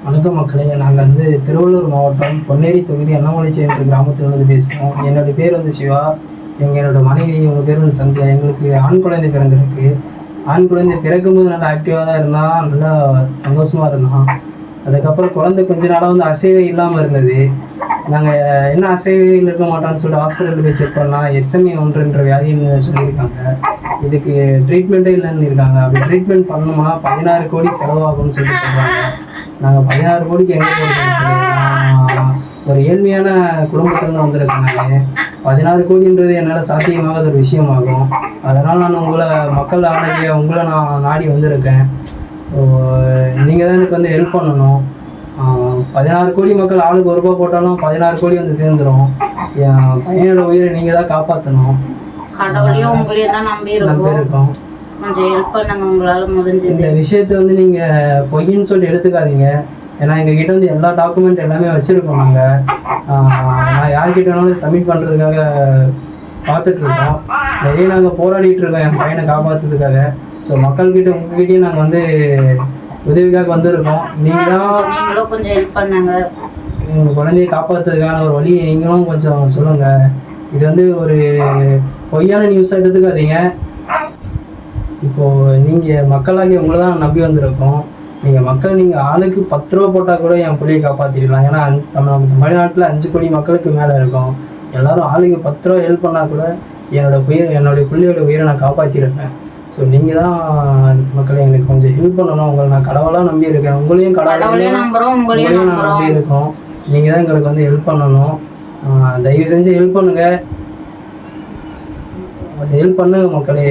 வணக்கம் மக்களே. நாங்கள் திருவள்ளூர் மாவட்டம் பொன்னேரி தொகுதி அண்ணாமலைச்சேரி என்ற கிராமத்திலிருந்து பேசுகிறோம். என்னுடைய பேர் சிவா. என்னோட மனைவி, இவங்க பேர் சந்தியா. எங்களுக்கு ஆண் குழந்தை பிறந்திருக்கு. ஆண் குழந்தை பிறக்கும்போது நல்லா ஆக்டிவாக தான் இருந்தான், நல்லா சந்தோஷமாக இருந்தான். அதுக்கப்புறம் குழந்தை கொஞ்ச நாளாக அசைவே இல்லாமல் இருந்தது. நாங்கள் என்ன அசைவையில் இருக்க மாட்டோம்னு சொல்லிட்டு ஹாஸ்பிட்டலில் போய் செக் பண்ணலாம். SMA 1 வியாதின்னு சொல்லியிருக்காங்க. இதுக்கு ட்ரீட்மெண்ட்டே இல்லைன்னு இருக்காங்க. அப்படி ட்ரீட்மெண்ட் பண்ணணும்னா 16 கோடி செலவாகும்னு சொல்கிறாங்க. நாங்கள் 16 கோடிக்கு எங்கே போகிறது? ஒரு ஏழ்மையான குடும்பத்திலேருந்து வந்திருக்கேன். நான் 16 கோடின்றது என்னால் சாத்தியமாகாத ஒரு விஷயமாகும். அதனால் நான் மக்கள் ஆணைய உங்களை நான் நாடி வந்திருக்கேன். நீங்கள் தான் எனக்கு ஹெல்ப் பண்ணணும். 16 கோடி மக்கள் ஆளுக்கு ₹1 போட்டாலும் 16 கோடி சேர்ந்துடும். என் பையனோட உயிரை நீங்கள் தான் காப்பாற்றணும். கடவுளையும் உங்களையும் தான் நம்பி இருக்கோம். கொஞ்சம் ஹெல்ப் பண்ணுங்க உங்களால் முடிஞ்சது. இந்த விஷயத்தை நீங்கள் பொய்ன்னு சொல்லி எடுத்துக்காதீங்க. ஏன்னா எங்ககிட்ட எல்லா டாக்குமெண்ட் எல்லாமே வச்சுருக்கோம். நான் யார்கிட்ட வேணாலும் சப்மிட் பண்ணுறதுக்காக பார்த்துட்ருக்கோம். நிறைய நாங்கள் போராடிட்டு இருக்கோம் என் பையனை காப்பாற்றுறதுக்காக. ஸோ மக்கள்கிட்ட உங்ககிட்டயும் நாங்கள் உதவிக்காக வந்திருக்கோம். நீங்களும் கொஞ்சம் ஹெல்ப் பண்ணுங்க. எங்கள் குழந்தையை காப்பாற்றுறதுக்கான ஒரு வழியை நீங்களும் கொஞ்சம் சொல்லுங்கள். இது ஒரு பொய்யான நியூஸாக எடுத்துக்காதீங்க. இப்போது நீங்கள் மக்களாகி உங்களை தான் நம்பி வந்திருக்கோம். நீங்கள் ஆளுக்கு ₹10 போட்டால் கூட என் பிள்ளையை காப்பாற்றிடலாம். ஏன்னா நம்ம தமிழ்நாட்டில் 5 கோடி மக்களுக்கு மேலே இருக்கும். எல்லோரும் ஆளுக்கு ₹10 ஹெல்ப் பண்ணால் கூட என்னுடைய பிள்ளையோட உயிரை நான் காப்பாற்றிருப்பேன். ஸோ நீங்கள் தான் மக்களை எங்களுக்கு கொஞ்சம் ஹெல்ப் பண்ணணும். உங்களை நான் கடவுளாக நம்பியிருக்கேன். உங்களையும் கடவுளையும் நான் நம்பியிருக்கோம். நீங்கள் தான் எங்களுக்கு ஹெல்ப் பண்ணணும். தயவு செஞ்சு ஹெல்ப் பண்ணுங்கள் மக்களே.